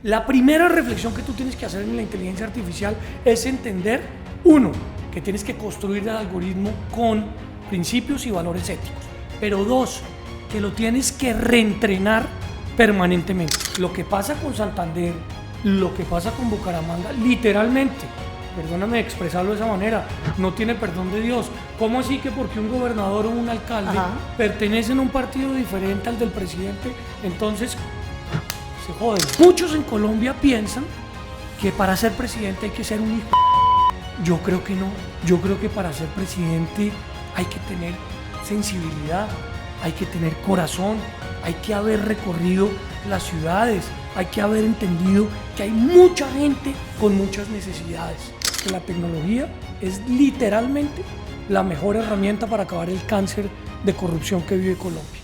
La primera reflexión que tú tienes que hacer en la inteligencia artificial es entender, uno, que tienes que construir el algoritmo con principios y valores éticos, pero dos, que lo tienes que reentrenar permanentemente. Lo que pasa con Santander, lo que pasa con Bucaramanga, literalmente, perdóname expresarlo de esa manera, no tiene perdón de Dios. ¿Cómo así que porque un gobernador o un alcalde pertenecen a un partido diferente al del presidente, entonces se joden? Muchos en Colombia piensan que para ser presidente hay que ser un hijo. Yo creo que no. Yo creo que para ser presidente hay que tener sensibilidad, hay que tener corazón, hay que haber recorrido las ciudades, hay que haber entendido que hay mucha gente con muchas necesidades. Que la tecnología es literalmente la mejor herramienta para acabar el cáncer de corrupción que vive Colombia.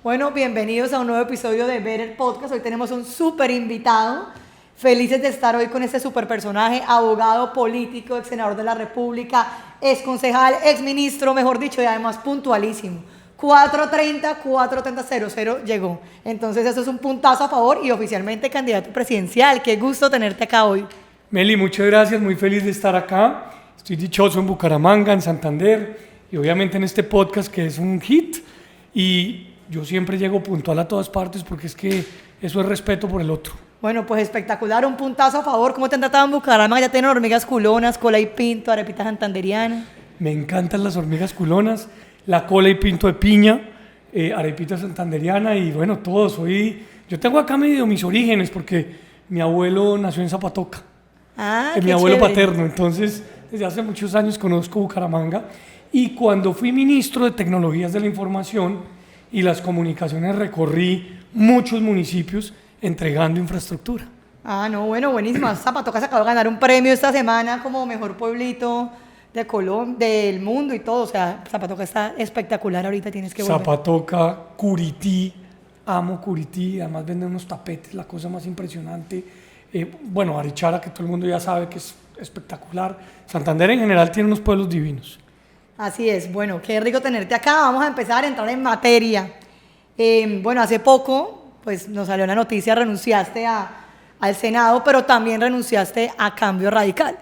Bueno, bienvenidos a un nuevo episodio de Better Podcast. Hoy tenemos un súper invitado. Felices de estar hoy con este súper personaje, abogado, político, ex senador de la República, ex concejal, ex ministro, mejor dicho, y además puntualísimo. 4:30 llegó. Entonces eso es un puntazo a favor y oficialmente candidato presidencial. Qué gusto tenerte acá hoy. Meli, muchas gracias, muy feliz de estar acá. Estoy dichoso en Bucaramanga, en Santander y obviamente en este podcast que es un hit. Y yo siempre llego puntual a todas partes porque es que eso es respeto por el otro. Bueno, pues espectacular, un puntazo a favor. ¿Cómo te han tratado en Bucaramanga? Ya tienen hormigas culonas, cola y pinto, arepita santanderiana. Me encantan las hormigas culonas, la cola y pinto de piña, arepita santanderiana y bueno, todo. Yo tengo acá medio mis orígenes porque mi abuelo nació en Zapatoca. Ah, Mi abuelo paterno, entonces desde hace muchos años conozco Bucaramanga y cuando fui ministro de Tecnologías de la Información y las Comunicaciones recorrí muchos municipios entregando infraestructura. Ah, no, bueno, buenísimo. Zapatoca se acabó de ganar un premio esta semana como mejor pueblito de Colombia, del mundo y todo. O sea, Zapatoca está espectacular ahorita, tienes que volver. Zapatoca, Curití, amo Curití, además venden unos tapetes, la cosa más impresionante. Bueno, Barichara, que todo el mundo ya sabe que es espectacular. Santander en general tiene unos pueblos divinos. Así es, bueno, qué rico tenerte acá. Vamos a empezar a entrar en materia. Bueno, hace poco pues nos salió la noticia, renunciaste al Senado, pero también renunciaste a Cambio Radical.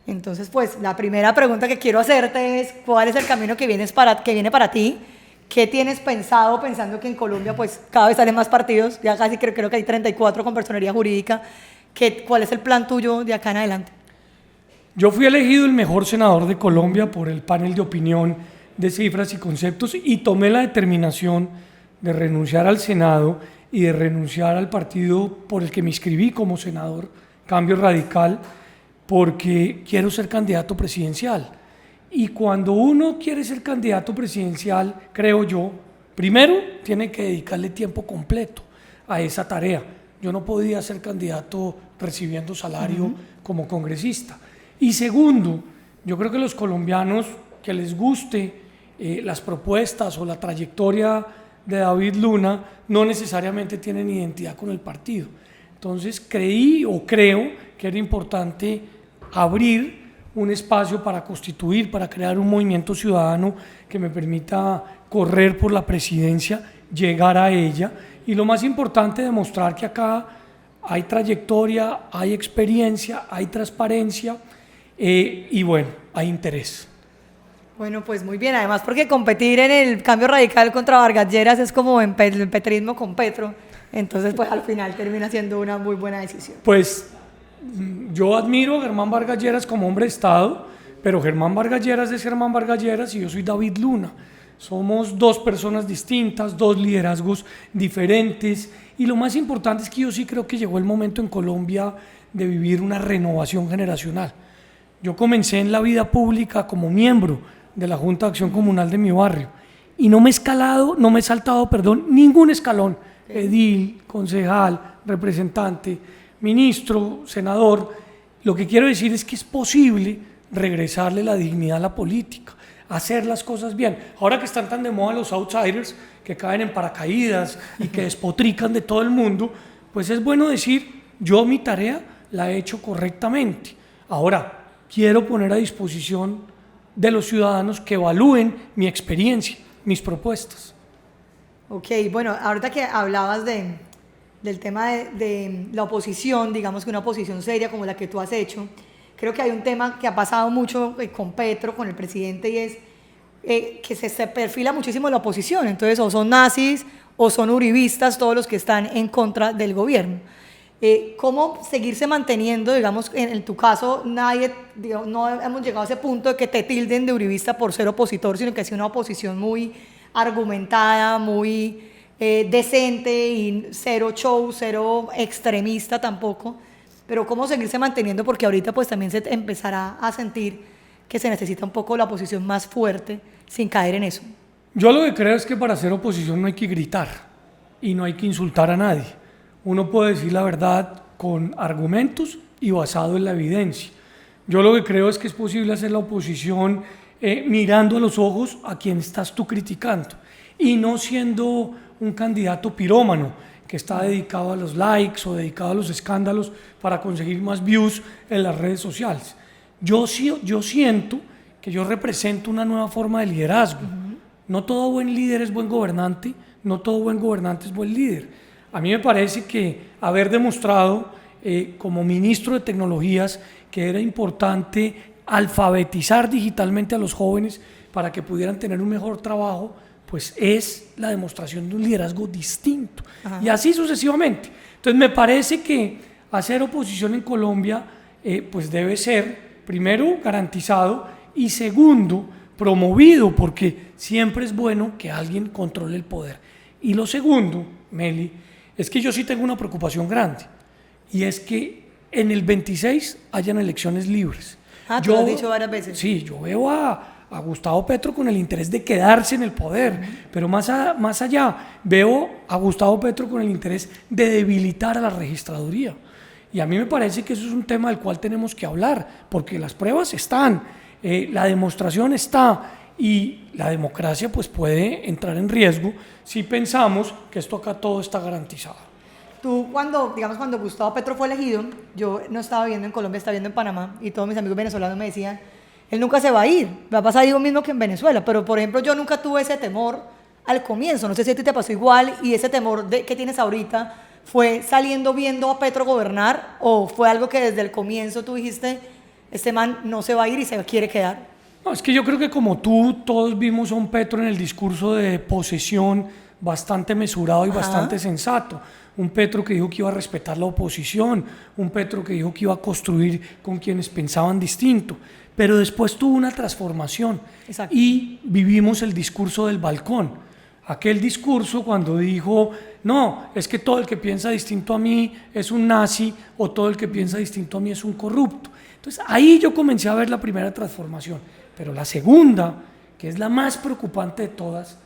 Entonces, pues la primera pregunta que quiero hacerte es, ¿cuál es el camino que viene para ti? ¿Qué tienes pensando que en Colombia pues cada vez salen más partidos? Ya casi creo que hay 34 con personería jurídica. ¿Cuál es el plan tuyo de acá en adelante? Yo fui elegido el mejor senador de Colombia por el panel de opinión de cifras y conceptos y tomé la determinación de renunciar al Senado y de renunciar al partido por el que me inscribí como senador, Cambio Radical, porque quiero ser candidato presidencial. Y cuando uno quiere ser candidato presidencial, creo yo, primero tiene que dedicarle tiempo completo a esa tarea. Yo no podía ser candidato recibiendo salario como congresista. Y segundo, yo creo que los colombianos que les guste las propuestas o la trayectoria de David Luna no necesariamente tienen identidad con el partido. Entonces creo que era importante abrir un espacio para constituir, para crear un movimiento ciudadano que me permita correr por la presidencia, llegar a ella y lo más importante, demostrar que acá hay trayectoria, hay experiencia, hay transparencia y bueno, hay interés. Bueno, pues muy bien, además porque competir en el Cambio Radical contra Vargas Lleras es como el petrismo con Petro, entonces pues al final termina siendo una muy buena decisión. Pues yo admiro a Germán Vargas Lleras como hombre de Estado, pero Germán Vargas Lleras es Germán Vargas Lleras y yo soy David Luna. Somos dos personas distintas, dos liderazgos diferentes y lo más importante es que yo sí creo que llegó el momento en Colombia de vivir una renovación generacional. Yo comencé en la vida pública como miembro de la Junta de Acción Comunal de mi barrio y no me he saltado, ningún escalón, edil, concejal, representante, ministro, senador. Lo que quiero decir es que es posible regresarle la dignidad a la política, hacer las cosas bien. Ahora que están tan de moda los outsiders, que caen en paracaídas y que despotrican de todo el mundo, pues es bueno decir, yo mi tarea la he hecho correctamente. Ahora, quiero poner a disposición de los ciudadanos que evalúen mi experiencia, mis propuestas. Ok, bueno, ahorita que hablabas de del tema de la oposición, digamos que una oposición seria como la que tú has hecho, creo que hay un tema que ha pasado mucho con Petro, con el presidente, y es que se perfila muchísimo la oposición. Entonces, o son nazis o son uribistas todos los que están en contra del gobierno. ¿Cómo seguirse manteniendo, digamos, en tu caso, no hemos llegado a ese punto de que te tilden de uribista por ser opositor, sino que ha sido una oposición muy argumentada, muy decente y cero show, cero extremista tampoco? Pero ¿cómo seguirse manteniendo? Porque ahorita pues también se empezará a sentir que se necesita un poco la oposición más fuerte sin caer en eso. Yo lo que creo es que para hacer oposición no hay que gritar y no hay que insultar a nadie. Uno puede decir la verdad con argumentos y basado en la evidencia. Yo lo que creo es que es posible hacer la oposición mirando a los ojos a quien estás tú criticando y no siendo un candidato pirómano que está dedicado a los likes o dedicado a los escándalos para conseguir más views en las redes sociales. Yo siento que yo represento una nueva forma de liderazgo. No todo buen líder es buen gobernante, no todo buen gobernante es buen líder. A mí me parece que haber demostrado como ministro de tecnologías que era importante alfabetizar digitalmente a los jóvenes para que pudieran tener un mejor trabajo, pues es la demostración de un liderazgo distinto. Ajá. Y así sucesivamente. Entonces me parece que hacer oposición en Colombia pues debe ser, primero, garantizado y segundo, promovido, porque siempre es bueno que alguien controle el poder. Y lo segundo, Meli, es que yo sí tengo una preocupación grande y es que en el 26 hayan elecciones libres. Tú lo has dicho varias veces. Sí, yo veo a Gustavo Petro con el interés de quedarse en el poder, pero más allá veo a Gustavo Petro con el interés de debilitar a la registraduría. Y a mí me parece que eso es un tema del cual tenemos que hablar, porque las pruebas están, la demostración está y la democracia pues puede entrar en riesgo si pensamos que esto acá todo está garantizado. Tú cuando Gustavo Petro fue elegido, yo no estaba viviendo en Colombia, estaba viviendo en Panamá y todos mis amigos venezolanos me decían, él nunca se va a ir, va a pasar lo mismo que en Venezuela, pero por ejemplo yo nunca tuve ese temor al comienzo, no sé si a ti te pasó igual y ese temor que tienes ahorita fue saliendo viendo a Petro gobernar o fue algo que desde el comienzo tú dijiste, este man no se va a ir y se quiere quedar. No, es que yo creo que como tú, todos vimos a un Petro en el discurso de posesión bastante mesurado y bastante sensato. Un Petro que dijo que iba a respetar la oposición, un Petro que dijo que iba a construir con quienes pensaban distinto, pero después tuvo una transformación. Exacto. Y vivimos el discurso del balcón. Aquel discurso cuando dijo, no, es que todo el que piensa distinto a mí es un nazi o todo el que piensa distinto a mí es un corrupto. Entonces ahí yo comencé a ver la primera transformación, pero la segunda, que es la más preocupante de todas,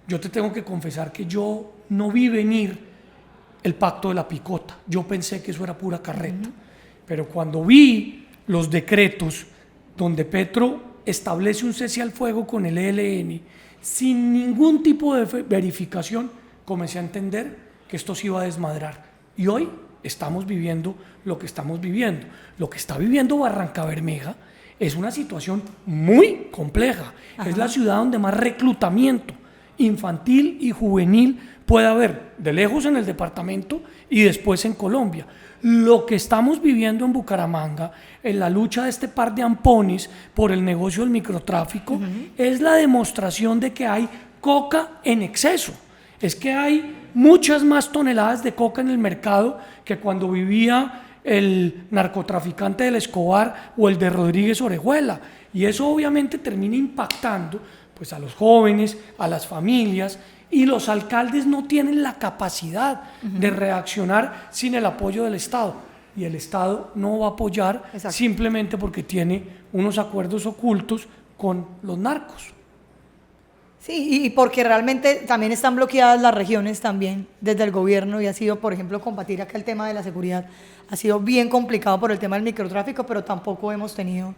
yo te tengo que confesar que yo no vi venir el pacto de la picota. Yo pensé que eso era pura carreta. Pero cuando vi los decretos donde Petro establece un cese al fuego con el ELN, sin ningún tipo de verificación, comencé a entender que esto se iba a desmadrar. Y hoy estamos viviendo lo que estamos viviendo. Lo que está viviendo Barrancabermeja es una situación muy compleja. Es la ciudad donde más reclutamiento infantil y juvenil puede haber, de lejos en el departamento y después en Colombia. Lo que estamos viviendo en Bucaramanga, en la lucha de este par de ampones por el negocio del microtráfico, es la demostración de que hay coca en exceso. Es que hay muchas más toneladas de coca en el mercado que cuando vivía el narcotraficante del Escobar o el de Rodríguez Orejuela. Y eso obviamente termina impactando pues, a los jóvenes, a las familias, y los alcaldes no tienen la capacidad de reaccionar sin el apoyo del Estado. Y el Estado no va a apoyar simplemente porque tiene unos acuerdos ocultos con los narcos. Sí, y porque realmente también están bloqueadas las regiones también desde el gobierno y ha sido, por ejemplo, combatir acá el tema de la seguridad. Ha sido bien complicado por el tema del microtráfico, pero tampoco hemos tenido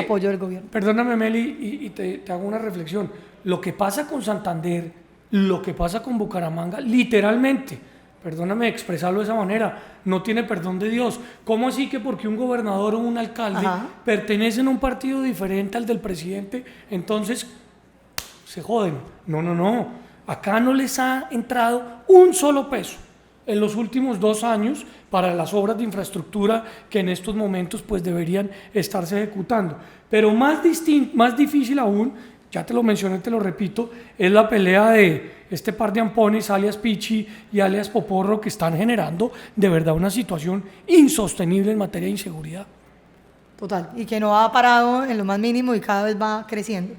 apoyo del gobierno. Perdóname, Meli, y te hago una reflexión. Lo que pasa con Santander, lo que pasa con Bucaramanga, literalmente, perdóname expresarlo de esa manera, no tiene perdón de Dios. ¿Cómo así que porque un gobernador o un alcalde pertenecen a un partido diferente al del presidente, entonces se joden? No. Acá no les ha entrado un solo peso en los últimos 2 años para las obras de infraestructura que en estos momentos pues deberían estarse ejecutando. Pero más difícil aún, ya te lo mencioné, te lo repito, es la pelea de este par de ampones, alias Pichi y alias Poporro, que están generando de verdad una situación insostenible en materia de inseguridad. Total, y que no ha parado en lo más mínimo y cada vez va creciendo.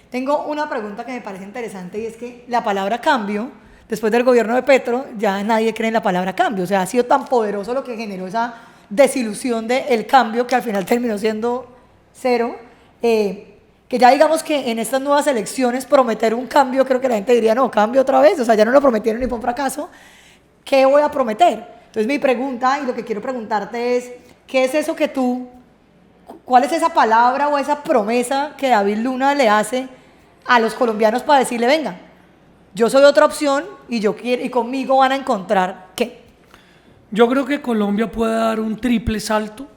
Tengo una pregunta que me parece interesante y es que la palabra cambio, después del gobierno de Petro, ya nadie cree en la palabra cambio. O sea, ha sido tan poderoso lo que generó esa desilusión del cambio que al final terminó siendo cero. Que ya digamos que en estas nuevas elecciones prometer un cambio, creo que la gente diría, no, cambio otra vez. O sea, ya no lo prometieron ni por un fracaso. ¿Qué voy a prometer? Entonces mi pregunta y lo que quiero preguntarte es, ¿qué es eso que tú... ¿Cuál es esa palabra o esa promesa que David Luna le hace a los colombianos para decirle, venga, yo soy otra opción y yo quiero, y conmigo van a encontrar qué? Yo creo que Colombia puede dar un triple salto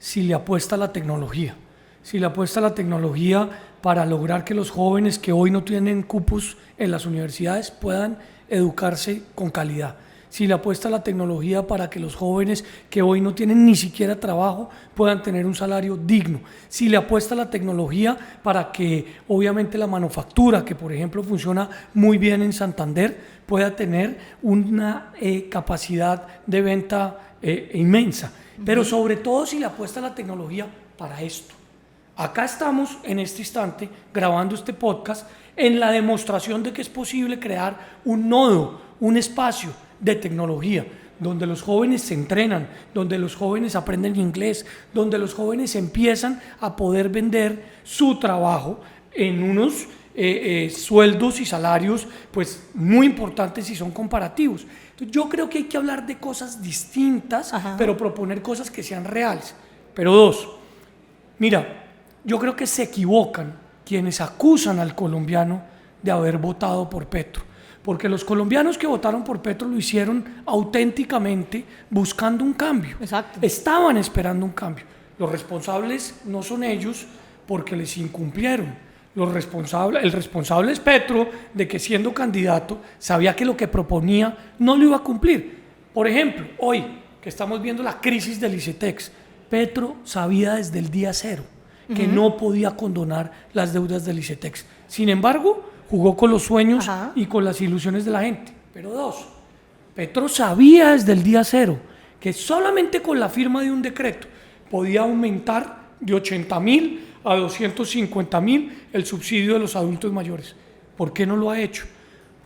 si le apuesta a la tecnología. Si le apuesta a la tecnología para lograr que los jóvenes que hoy no tienen cupos en las universidades puedan educarse con calidad. Si le apuesta a la tecnología para que los jóvenes que hoy no tienen ni siquiera trabajo puedan tener un salario digno. Si le apuesta a la tecnología para que obviamente la manufactura, que por ejemplo funciona muy bien en Santander, pueda tener una capacidad de venta inmensa. Pero sobre todo si le apuesta a la tecnología para esto. Acá estamos en este instante grabando este podcast en la demostración de que es posible crear un nodo, un espacio de tecnología, donde los jóvenes se entrenan, donde los jóvenes aprenden inglés, donde los jóvenes empiezan a poder vender su trabajo en unos sueldos y salarios pues muy importantes si son comparativos. Entonces, yo creo que hay que hablar de cosas distintas, pero proponer cosas que sean reales. Pero dos, mira, yo creo que se equivocan quienes acusan al colombiano de haber votado por Petro. Porque los colombianos que votaron por Petro lo hicieron auténticamente buscando un cambio. Exacto. Estaban esperando un cambio. Los responsables no son ellos porque les incumplieron. El responsable es Petro, de que siendo candidato sabía que lo que proponía no lo iba a cumplir. Por ejemplo, hoy que estamos viendo la crisis del ICETEX, Petro sabía desde el día cero que no podía condonar las deudas del ICETEX. Sin embargo, jugó con los sueños y con las ilusiones de la gente. Pero dos, Petro sabía desde el día cero que solamente con la firma de un decreto podía aumentar de 80.000 a 250.000 el subsidio de los adultos mayores. ¿Por qué no lo ha hecho?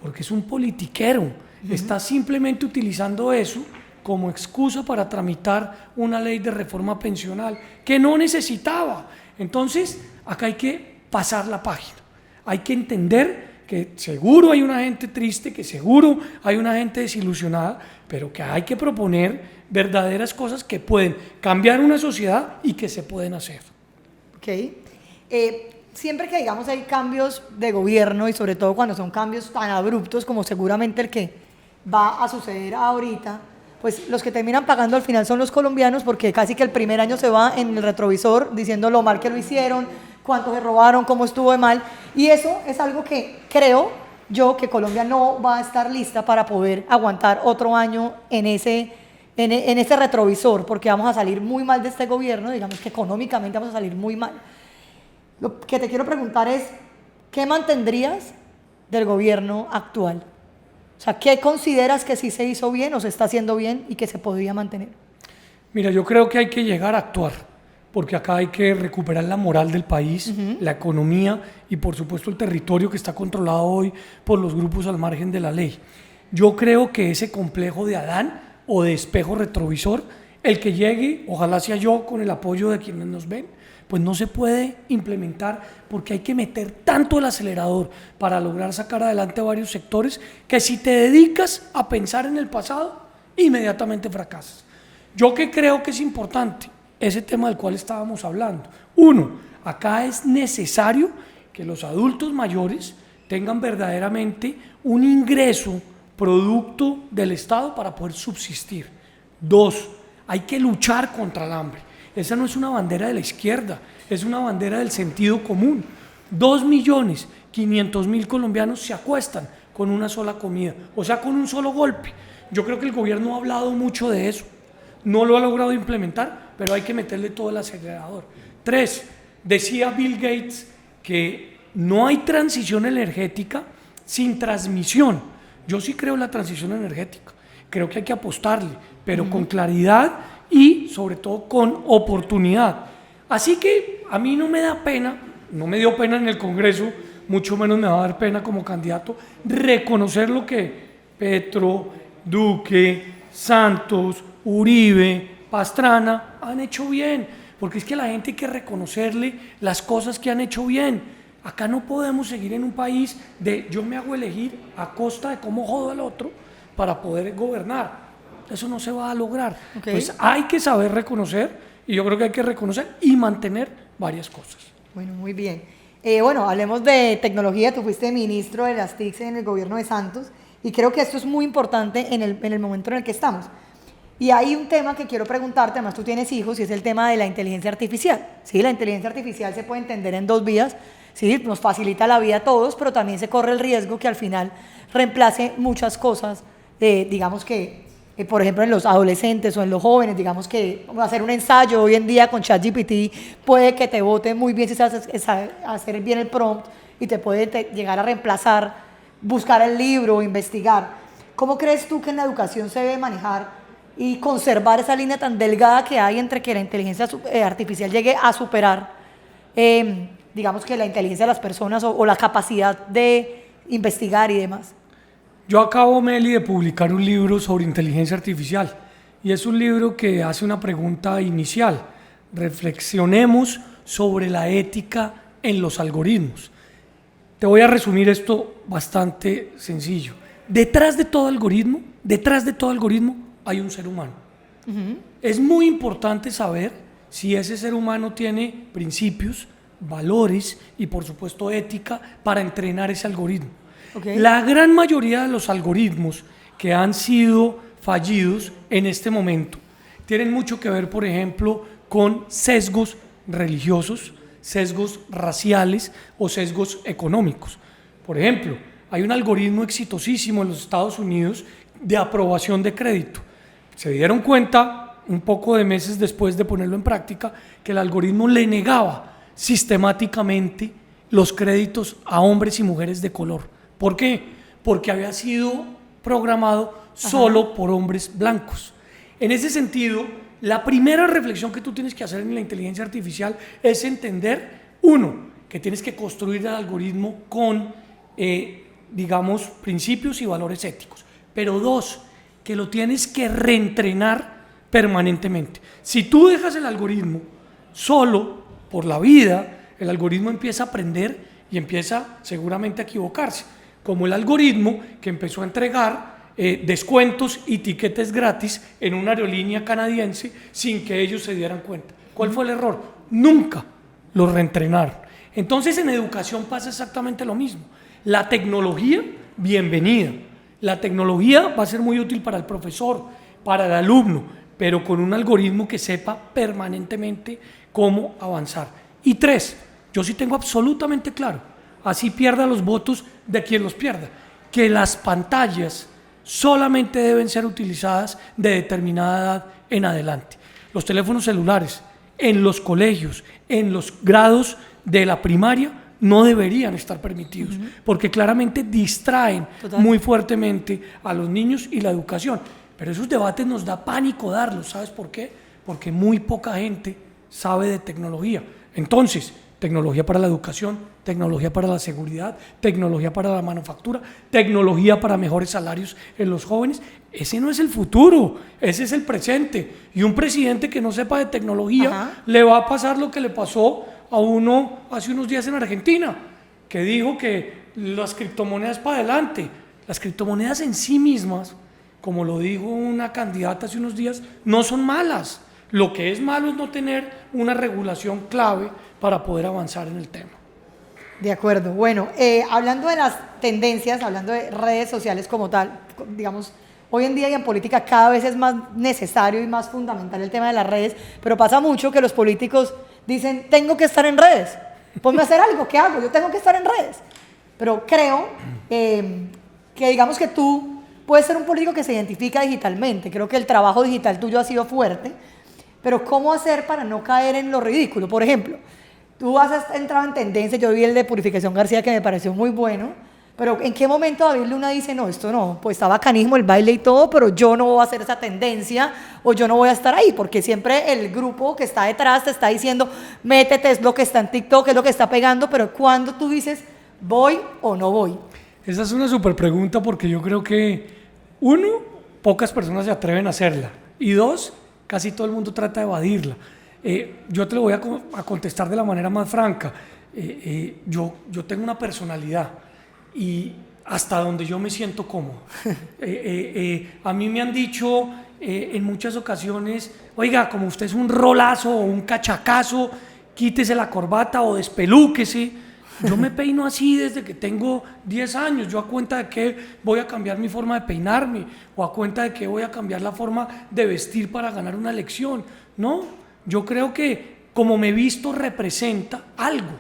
Porque es un politiquero. Está simplemente utilizando eso como excusa para tramitar una ley de reforma pensional que no necesitaba. Entonces, acá hay que pasar la página. Hay que entender que seguro hay una gente triste, que seguro hay una gente desilusionada, pero que hay que proponer verdaderas cosas que pueden cambiar una sociedad y que se pueden hacer. Ok. Siempre que digamos hay cambios de gobierno y sobre todo cuando son cambios tan abruptos como seguramente el que va a suceder ahorita, pues los que terminan pagando al final son los colombianos porque casi que el primer año se va en el retrovisor diciendo lo mal que lo hicieron, cuánto se robaron, cómo estuvo de mal, y eso es algo que creo yo que Colombia no va a estar lista para poder aguantar otro año en ese retrovisor, porque vamos a salir muy mal de este gobierno, digamos que económicamente vamos a salir muy mal. Lo que te quiero preguntar es, ¿qué mantendrías del gobierno actual? O sea, ¿qué consideras que sí se hizo bien o se está haciendo bien y que se podría mantener? Mira, yo creo que hay que llegar a actuar, porque acá hay que recuperar la moral del país, la economía y por supuesto el territorio que está controlado hoy por los grupos al margen de la ley. Yo creo que ese complejo de Adán o de espejo retrovisor, el que llegue, ojalá sea yo con el apoyo de quienes nos ven, pues no se puede implementar porque hay que meter tanto el acelerador para lograr sacar adelante a varios sectores que si te dedicas a pensar en el pasado, inmediatamente fracasas. Yo que creo que es importante ese tema del cual estábamos hablando. Uno, acá es necesario que los adultos mayores tengan verdaderamente un ingreso producto del Estado para poder subsistir. Dos, hay que luchar contra el hambre. Esa no es una bandera de la izquierda, es una bandera del sentido común. 2.500.000 colombianos se acuestan con una sola comida, o sea, con un solo golpe. Yo creo que el gobierno ha hablado mucho de eso, no lo ha logrado implementar, pero hay que meterle todo el acelerador. 3, decía Bill Gates que no hay transición energética sin transmisión. Yo sí creo en la transición energética, creo que hay que apostarle, pero con claridad y sobre todo con oportunidad. Así que a mí no me da pena, no me dio pena en el Congreso, mucho menos me va a dar pena como candidato, reconocer lo que Petro, Duque, Santos, Uribe, Pastrana han hecho bien, porque es que a la gente hay que reconocerle las cosas que han hecho bien. Acá no podemos seguir en un país de yo me hago elegir a costa de cómo jodo al otro para poder gobernar. Eso no se va a lograr. Pues hay que saber reconocer, y yo creo que hay que reconocer y mantener varias cosas. Bueno, muy bien. Bueno, hablemos de tecnología. Tú fuiste ministro de las TIC en el gobierno de Santos y creo que esto es muy importante en el momento en el que estamos. Y hay un tema que quiero preguntarte, además tú tienes hijos, y es el tema de la inteligencia artificial. ¿Sí? La inteligencia artificial se puede entender en dos vías. ¿Sí? Nos facilita la vida a todos, pero también se corre el riesgo que al final reemplace muchas cosas, digamos que, por ejemplo, en los adolescentes o en los jóvenes, digamos que hacer un ensayo hoy en día con ChatGPT puede que te bote muy bien si sabes hacer bien el prompt y te puede llegar a reemplazar, buscar el libro, investigar. ¿Cómo crees tú que en la educación se debe manejar y conservar esa línea tan delgada que hay entre que la inteligencia artificial llegue a superar, digamos que la inteligencia de las personas o la capacidad de investigar y demás? Yo acabo, Meli, de publicar un libro sobre inteligencia artificial y es un libro que hace una pregunta inicial. Reflexionemos sobre la ética en los algoritmos. Te voy a resumir esto bastante sencillo. Detrás de todo algoritmo hay un ser humano. Es muy importante saber si ese ser humano tiene principios, valores y por supuesto ética para entrenar ese algoritmo. La gran mayoría de los algoritmos que han sido fallidos en este momento tienen mucho que ver, por ejemplo, con sesgos religiosos, sesgos raciales o sesgos económicos. Por ejemplo, hay un algoritmo exitosísimo en los Estados Unidos de aprobación de crédito. Se dieron cuenta, un poco de meses después de ponerlo en práctica, que el algoritmo le negaba sistemáticamente los créditos a hombres y mujeres de color. ¿Por qué? Porque había sido programado solo por hombres blancos. En ese sentido, la primera reflexión que tú tienes que hacer en la inteligencia artificial es entender, uno, que tienes que construir el algoritmo con, digamos, principios y valores éticos. Pero dos, que lo tienes que reentrenar permanentemente. Si tú dejas el algoritmo solo por la vida, el algoritmo empieza a aprender y empieza seguramente a equivocarse, como el algoritmo que empezó a entregar descuentos y tiquetes gratis en una aerolínea canadiense sin que ellos se dieran cuenta. ¿Cuál fue el error? Nunca lo reentrenaron. Entonces en educación pasa exactamente lo mismo. La tecnología, bienvenida. La tecnología va a ser muy útil para el profesor, para el alumno, pero con un algoritmo que sepa permanentemente cómo avanzar. Y tres, yo sí tengo absolutamente claro, así pierda los votos de quien los pierda, que las pantallas solamente deben ser utilizadas de determinada edad en adelante. Los teléfonos celulares en los colegios, en los grados de la primaria, no deberían estar permitidos, porque claramente distraen muy fuertemente a los niños y la educación. Pero esos debates nos da pánico darlos, ¿sabes por qué? Porque muy poca gente sabe de tecnología. Entonces, tecnología para la educación, tecnología para la seguridad, tecnología para la manufactura, tecnología para mejores salarios en los jóvenes. Ese no es el futuro, ese es el presente. Y un presidente que no sepa de tecnología le va a pasar lo que le pasó a uno hace unos días en Argentina, que dijo que las criptomonedas para adelante. Las criptomonedas en sí mismas, como lo dijo una candidata hace unos días, no son malas. Lo que es malo es no tener una regulación clave para poder avanzar en el tema. De acuerdo. Bueno, hablando de las tendencias, hablando de redes sociales como tal, digamos, hoy en día y en política cada vez es más necesario y más fundamental el tema de las redes, pero pasa mucho que los políticos dicen, tengo que estar en redes, ponme a hacer algo, ¿qué hago? Yo tengo que estar en redes. Pero creo que digamos que tú puedes ser un político que se identifica digitalmente. Creo que el trabajo digital tuyo ha sido fuerte, pero ¿cómo hacer para no caer en lo ridículo? Por ejemplo, tú has entrado en tendencia, yo vi el de Purificación García que me pareció muy bueno, pero ¿en qué momento David Luna dice, no, esto no, pues está bacanismo el baile y todo, pero yo no voy a hacer esa tendencia o yo no voy a estar ahí? Porque siempre el grupo que está detrás te está diciendo, métete, es lo que está en TikTok, es lo que está pegando, pero cuando tú dices, voy o no voy. Esa es una súper pregunta porque yo creo que, uno, pocas personas se atreven a hacerla, y dos, casi todo el mundo trata de evadirla. Yo te lo voy a contestar de la manera más franca. Yo tengo una personalidad y hasta donde yo me siento cómodo. A mí me han dicho en muchas ocasiones, oiga, como usted es un rolazo o un cachacazo, quítese la corbata o despelúquese. Yo me peino así desde que tengo 10 años. Yo a cuenta de que voy a cambiar mi forma de peinarme o a cuenta de que voy a cambiar la forma de vestir para ganar una elección. No, yo creo que como me he visto representa algo.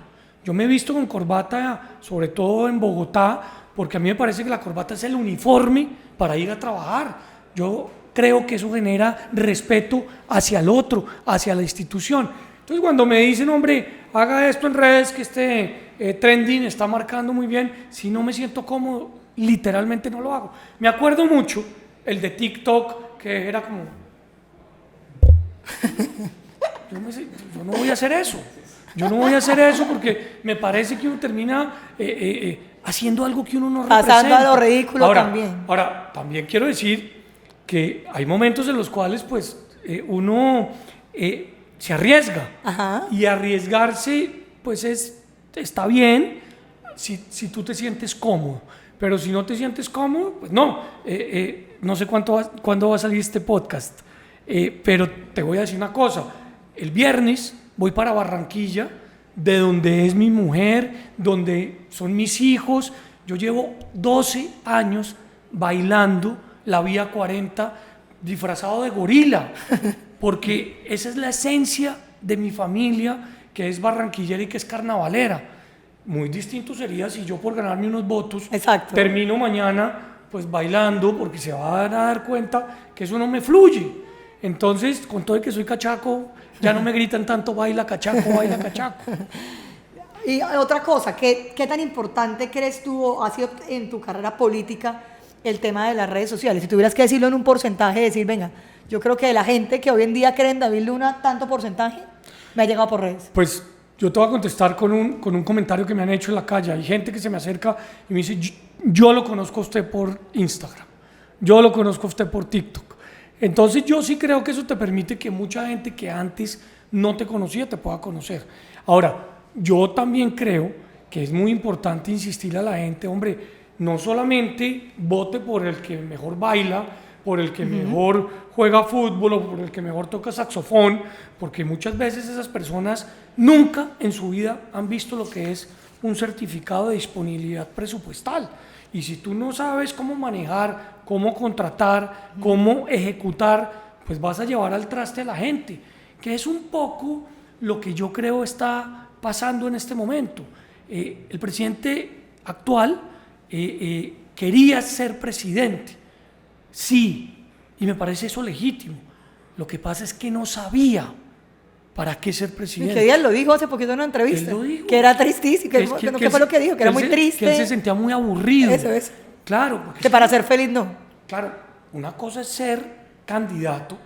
Yo me he visto con corbata, sobre todo en Bogotá, porque a mí me parece que la corbata es el uniforme para ir a trabajar. Yo creo que eso genera respeto hacia el otro, hacia la institución. Entonces cuando me dicen, hombre, haga esto en redes, que trending está marcando muy bien, si no me siento cómodo, literalmente no lo hago. Me acuerdo mucho el de TikTok, que era como... yo no voy a hacer eso. Yo no voy a hacer eso porque me parece que uno termina haciendo algo que uno no representa. Pasando a lo ridículo también. Ahora, también quiero decir que hay momentos en los cuales pues uno se arriesga. Ajá. Y arriesgarse pues está bien si tú te sientes cómodo. Pero si no te sientes cómodo, pues no. No sé cuándo va a salir este podcast. Pero te voy a decir una cosa. El viernes voy para Barranquilla, de donde es mi mujer, donde son mis hijos. Yo llevo 12 años bailando la Vía 40 disfrazado de gorila, porque esa es la esencia de mi familia, que es barranquillera y que es carnavalera. Muy distinto sería si yo, por ganarme unos votos, exacto, termino mañana pues bailando, porque se van a dar cuenta que eso no me fluye. Entonces, con todo el que soy cachaco, ya no me gritan tanto baila cachaco, baila cachaco. Y otra cosa, ¿qué tan importante crees tú o ha sido en tu carrera política el tema de las redes sociales? Si tuvieras que decirlo en un porcentaje, decir, venga, yo creo que la gente que hoy en día cree en David Luna, tanto porcentaje, me ha llegado por redes. Pues yo te voy a contestar con un comentario que me han hecho en la calle. Hay gente que se me acerca y me dice, yo lo conozco a usted por Instagram, yo lo conozco a usted por TikTok. Entonces yo sí creo que eso te permite que mucha gente que antes no te conocía te pueda conocer. Ahora, yo también creo que es muy importante insistirle a la gente, hombre, no solamente vote por el que mejor baila, por el que mejor juega fútbol o por el que mejor toca saxofón, porque muchas veces esas personas nunca en su vida han visto lo que es un certificado de disponibilidad presupuestal. Y si tú no sabes cómo manejar, cómo contratar, cómo ejecutar, pues vas a llevar al traste a la gente, que es un poco lo que yo creo está pasando en este momento. El presidente actual quería ser presidente, sí, y me parece eso legítimo. Lo que pasa es que no sabía para qué ser presidente. Que él lo dijo hace poquito en una entrevista. Él lo dijo. Que era tristísimo. ¿Qué fue lo que dijo? Que era muy triste. Que él se sentía muy aburrido. Eso. Claro. Que para ser feliz no. Claro, una cosa es ser candidato,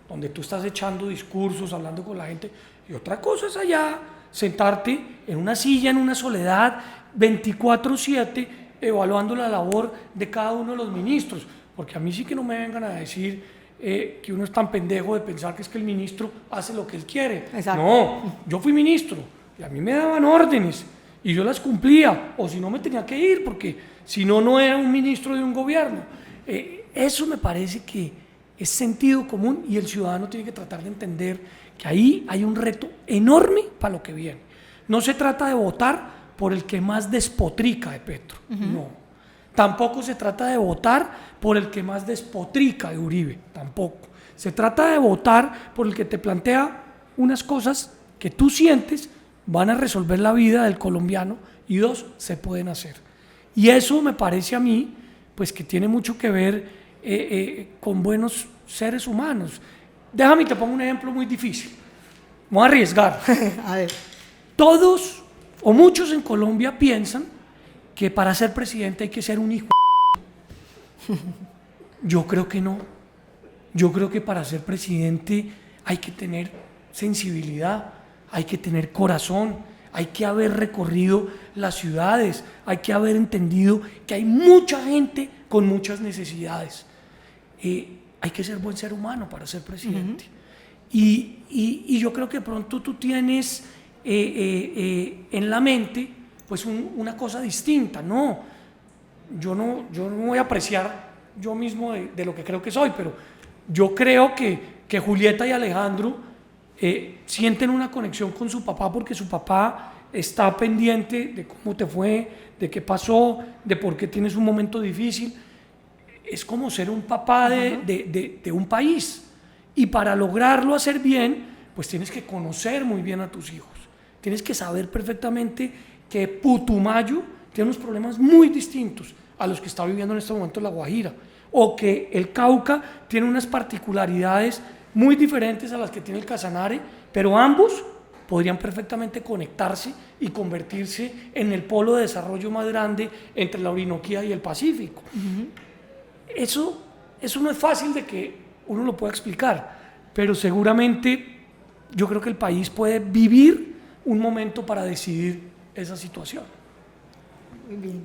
donde tú estás echando discursos, hablando con la gente, y otra cosa es allá sentarte en una silla, en una soledad, 24/7, evaluando la labor de cada uno de los ministros. Porque a mí sí que no me vengan a decir que uno es tan pendejo de pensar que es que el ministro hace lo que él quiere. Exacto. No, yo fui ministro y a mí me daban órdenes y yo las cumplía, o si no me tenía que ir, porque si no, no era un ministro de un gobierno. Eso me parece que es sentido común y el ciudadano tiene que tratar de entender que ahí hay un reto enorme para lo que viene. No se trata de votar por el que más despotrica de Petro, no. Tampoco se trata de votar por el que más despotrica de Uribe, tampoco. Se trata de votar por el que te plantea unas cosas que tú sientes van a resolver la vida del colombiano y dos, se pueden hacer. Y eso me parece a mí pues que tiene mucho que ver con buenos seres humanos. Déjame te pongo un ejemplo muy difícil. Me voy a arriesgar. A ver. Todos o muchos en Colombia piensan que para ser presidente hay que ser un hijo. Yo creo que no. Yo creo que para ser presidente hay que tener sensibilidad, hay que tener corazón, hay que haber recorrido las ciudades, hay que haber entendido que hay mucha gente con muchas necesidades. Hay que ser buen ser humano para ser presidente. Y yo creo que pronto tú tienes en la mente pues una cosa distinta. No, yo no voy a apreciar yo mismo de lo que creo que soy, pero yo creo que Julieta y Alejandro sienten una conexión con su papá porque su papá está pendiente de cómo te fue, de qué pasó, de por qué tienes un momento difícil. Es como ser un papá de un país. Y para lograrlo hacer bien, pues tienes que conocer muy bien a tus hijos. Tienes que saber perfectamente que Putumayo tiene unos problemas muy distintos a los que está viviendo en este momento La Guajira, o que el Cauca tiene unas particularidades muy diferentes a las que tiene el Casanare, pero ambos podrían perfectamente conectarse y convertirse en el polo de desarrollo más grande entre la Orinoquía y el Pacífico. Eso no es fácil de que uno lo pueda explicar, pero seguramente yo creo que el país puede vivir un momento para decidir esa situación. Muy bien.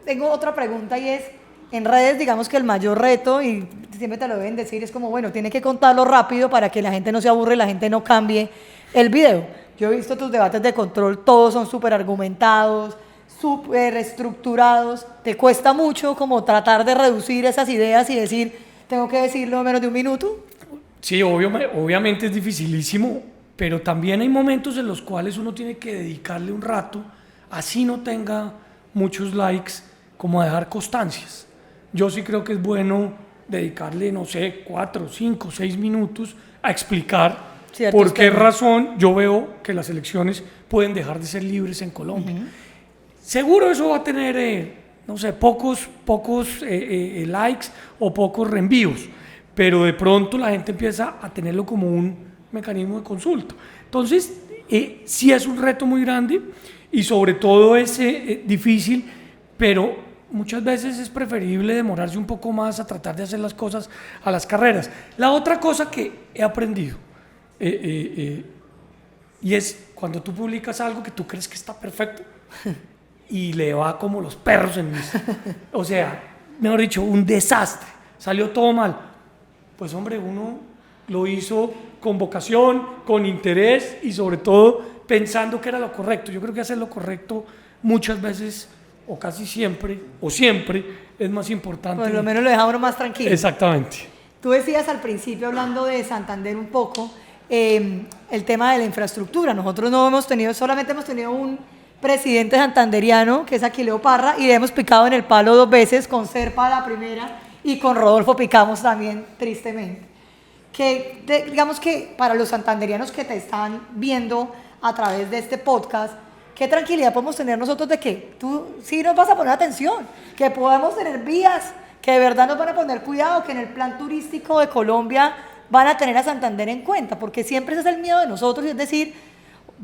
Tengo otra pregunta y es, en redes digamos que el mayor reto, y siempre te lo deben decir, es como, bueno, tienes que contarlo rápido para que la gente no se aburre y la gente no cambie el video. Yo he visto tus debates de control, todos son súper argumentados, súper estructurados. ¿Te cuesta mucho como tratar de reducir esas ideas y decir, tengo que decirlo en menos de un minuto? Sí, obviamente es dificilísimo, pero también hay momentos en los cuales uno tiene que dedicarle un rato, así no tenga muchos likes, como a dejar constancias. Yo sí creo que es bueno dedicarle, no sé, 4, 5, 6 minutos a explicar por qué razón yo veo que las elecciones pueden dejar de ser libres en Colombia. Seguro eso va a tener, no sé, pocos likes o pocos reenvíos, pero de pronto la gente empieza a tenerlo como un mecanismo de consulta. Entonces, sí es un reto muy grande y sobre todo es difícil, pero muchas veces es preferible demorarse un poco más a tratar de hacer las cosas a las carreras. La otra cosa que he aprendido, y es cuando tú publicas algo que tú crees que está perfecto y le va como los perros en misa. O sea, mejor dicho, un desastre, salió todo mal. Pues hombre, uno lo hizo con vocación, con interés y sobre todo pensando que era lo correcto. Yo creo que hacer lo correcto muchas veces o casi siempre, o siempre, es más importante. Por lo menos lo dejamos más tranquilo. Exactamente. Tú decías al principio, hablando de Santander un poco, el tema de la infraestructura. Nosotros solamente hemos tenido un presidente santanderiano, que es Aquileo Parra, y le hemos picado en el palo 2 veces, con Serpa la primera, y con Rodolfo picamos también, tristemente. Digamos que para los santanderianos que te están viendo a través de este podcast, ¿qué tranquilidad podemos tener nosotros de que tú sí nos vas a poner atención? Que podamos tener vías, que de verdad nos van a poner cuidado, que en el plan turístico de Colombia van a tener a Santander en cuenta, porque siempre ese es el miedo de nosotros, y es decir,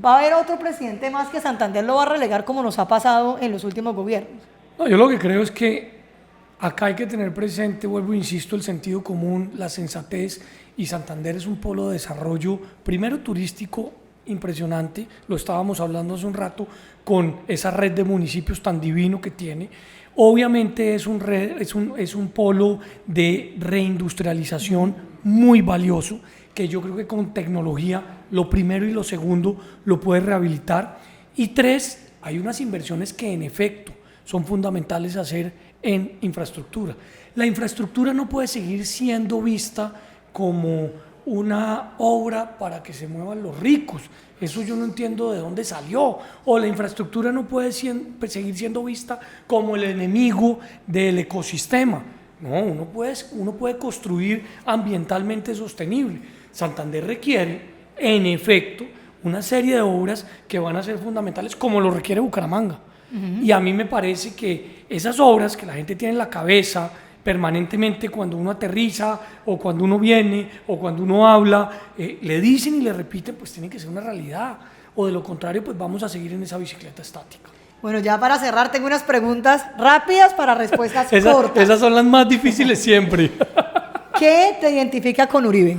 va a haber otro presidente más que Santander lo va a relegar como nos ha pasado en los últimos gobiernos. No, yo lo que creo es que acá hay que tener presente, vuelvo e insisto, el sentido común, la sensatez, y Santander es un polo de desarrollo, primero turístico, impresionante, lo estábamos hablando hace un rato, con esa red de municipios tan divino que tiene. Obviamente es un polo de reindustrialización muy valioso, que yo creo que con tecnología, lo primero y lo segundo, lo puede rehabilitar. Y 3, hay unas inversiones que en efecto son fundamentales hacer en infraestructura. La infraestructura no puede seguir siendo vista como una obra para que se muevan los ricos. Eso yo no entiendo de dónde salió. O la infraestructura no puede seguir siendo vista como el enemigo del ecosistema. No, uno puede construir ambientalmente sostenible. Santander requiere, en efecto, una serie de obras que van a ser fundamentales, como lo requiere Bucaramanga. Y a mí me parece que esas obras que la gente tiene en la cabeza permanentemente cuando uno aterriza o cuando uno viene o cuando uno habla, le dicen y le repiten, pues tiene que ser una realidad, o de lo contrario, pues vamos a seguir en esa bicicleta estática. Bueno, ya para cerrar tengo unas preguntas rápidas para respuestas cortas. Esas son las más difíciles siempre. ¿Qué te identifica con Uribe?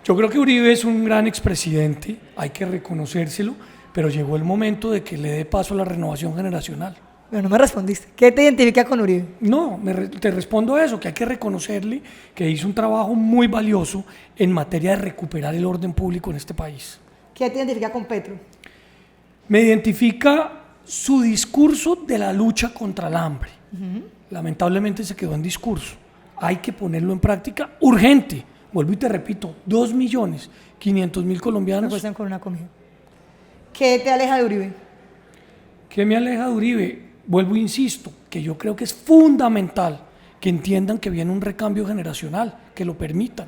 Yo creo que Uribe es un gran expresidente, hay que reconocérselo, pero llegó el momento de que le dé paso a la renovación generacional. Pero no me respondiste. ¿Qué te identifica con Uribe? No, te respondo a eso, que hay que reconocerle que hizo un trabajo muy valioso en materia de recuperar el orden público en este país. ¿Qué te identifica con Petro? Me identifica su discurso de la lucha contra el hambre. Lamentablemente se quedó en discurso. Hay que ponerlo en práctica urgente. Vuelvo y te repito, 2.500.000 colombianos. Me cuestan con una comida. ¿Qué te aleja de Uribe? ¿Qué me aleja de Uribe? Vuelvo e insisto, que yo creo que es fundamental que entiendan que viene un recambio generacional, que lo permitan.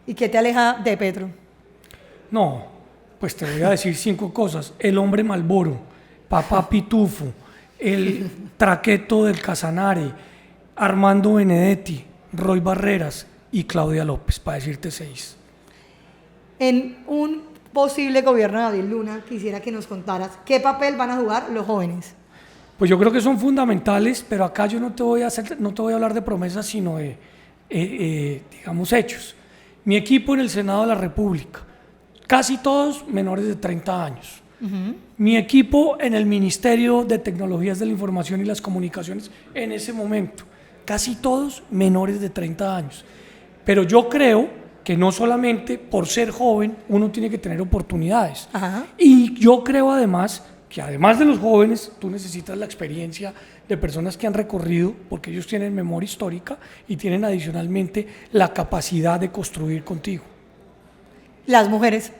¿Y qué te aleja de Petro? No, pues te voy a decir 5 cosas. El hombre Malboro, Papá Pitufo, el traqueto del Casanare, Armando Benedetti, Roy Barreras y Claudia López, para decirte 6. En un posible gobierno de David Luna, quisiera que nos contaras qué papel van a jugar los jóvenes. Pues yo creo que son fundamentales, pero acá yo no te voy a hablar de promesas, sino de, digamos, hechos. Mi equipo en el Senado de la República, casi todos menores de 30 años. Mi equipo en el Ministerio de Tecnologías de la Información y las Comunicaciones en ese momento, casi todos menores de 30 años. Pero yo creo que no solamente por ser joven uno tiene que tener oportunidades. Ajá. Y yo creo además que además de los jóvenes, tú necesitas la experiencia de personas que han recorrido, porque ellos tienen memoria histórica y tienen adicionalmente la capacidad de construir contigo. Las mujeres.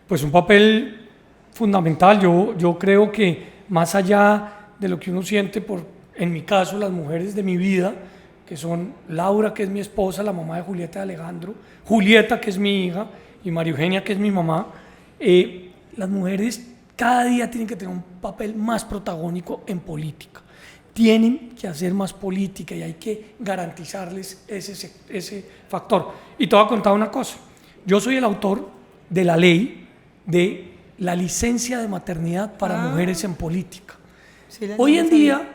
Pues un papel fundamental. Yo creo que más allá de lo que uno siente en mi caso, las mujeres de mi vida, que son Laura, que es mi esposa, la mamá de Julieta y Alejandro, Julieta, que es mi hija, y María Eugenia, que es mi mamá, las mujeres cada día tienen que tener un papel más protagónico en política. Tienen que hacer más política y hay que garantizarles ese factor. Y te voy a contar una cosa. Yo soy el autor de la ley de la licencia de maternidad para mujeres en política. Sí, hoy en día,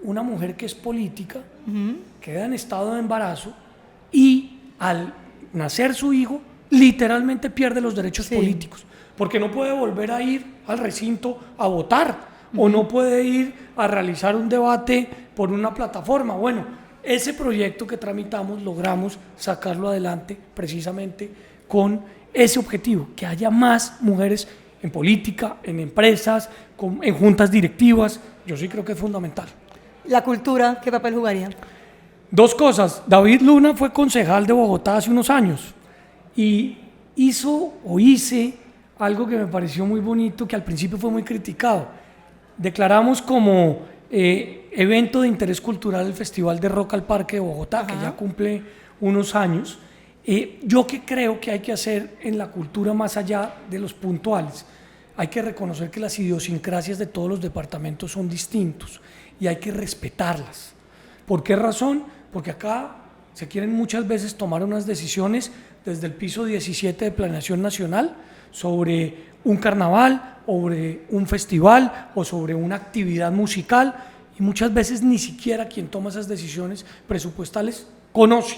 una mujer que es política queda en estado de embarazo y al nacer su hijo, literalmente pierde los derechos políticos, porque no puede volver a ir al recinto a votar o no puede ir a realizar un debate por una plataforma. Bueno, ese proyecto que tramitamos logramos sacarlo adelante precisamente con ese objetivo, que haya más mujeres en política, en empresas, en juntas directivas. Yo sí creo que es fundamental. ¿La cultura qué papel jugaría? 2 cosas. David Luna fue concejal de Bogotá hace unos años y hice algo que me pareció muy bonito, que al principio fue muy criticado. Declaramos como evento de interés cultural el Festival de Rock al Parque de Bogotá, que ya cumple unos años. Yo que creo que hay que hacer en la cultura más allá de los puntuales, hay que reconocer que las idiosincrasias de todos los departamentos son distintos y hay que respetarlas. ¿Por qué razón? Porque acá se quieren muchas veces tomar unas decisiones desde el piso 17 de Planeación Nacional sobre un carnaval, sobre un festival o sobre una actividad musical, y muchas veces ni siquiera quien toma esas decisiones presupuestales conoce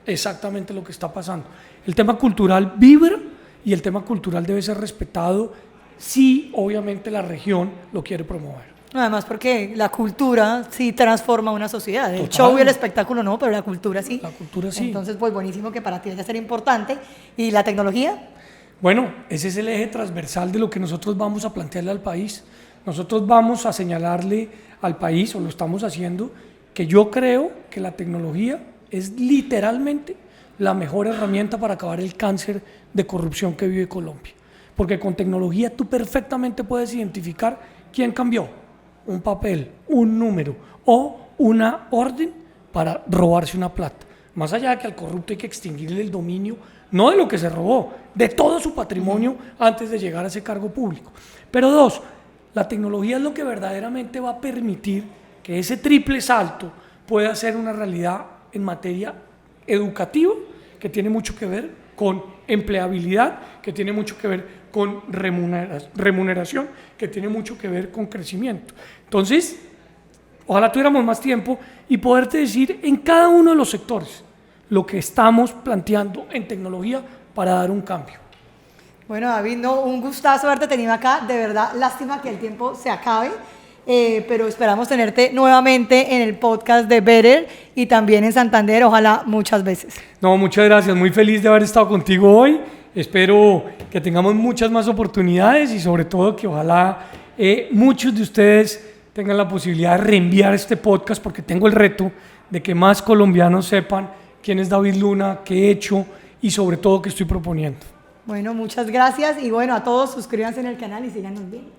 exactamente lo que está pasando. El tema cultural vibra y el tema cultural debe ser respetado si obviamente la región lo quiere promover. Además porque la cultura sí transforma una sociedad. El show y el espectáculo no, pero la cultura sí. La cultura sí. Entonces, pues buenísimo que para ti vaya a ser importante. ¿Y la tecnología? Bueno, ese es el eje transversal de lo que nosotros vamos a plantearle al país. Nosotros vamos a señalarle al país, o lo estamos haciendo, que yo creo que la tecnología es literalmente la mejor herramienta para acabar el cáncer de corrupción que vive Colombia. Porque con tecnología tú perfectamente puedes identificar quién cambió un papel, un número o una orden para robarse una plata. Más allá de que al corrupto hay que extinguirle el dominio, no de lo que se robó, de todo su patrimonio antes de llegar a ese cargo público. Pero 2, la tecnología es lo que verdaderamente va a permitir que ese triple salto pueda ser una realidad en materia educativa, que tiene mucho que ver con empleabilidad, que tiene mucho que ver con remuneración, que tiene mucho que ver con crecimiento. Entonces, ojalá tuviéramos más tiempo y poderte decir en cada uno de los sectores lo que estamos planteando en tecnología para dar un cambio. Bueno, David, no, un gustazo haberte tenido acá. De verdad, lástima que el tiempo se acabe, pero esperamos tenerte nuevamente en el podcast de Better y también en Santander, ojalá muchas veces. No, muchas gracias. Muy feliz de haber estado contigo hoy. Espero que tengamos muchas más oportunidades y sobre todo que ojalá muchos de ustedes tengan la posibilidad de reenviar este podcast, porque tengo el reto de que más colombianos sepan quién es David Luna, qué he hecho y sobre todo qué estoy proponiendo. Bueno, muchas gracias y bueno, a todos suscríbanse en el canal y síganos bien.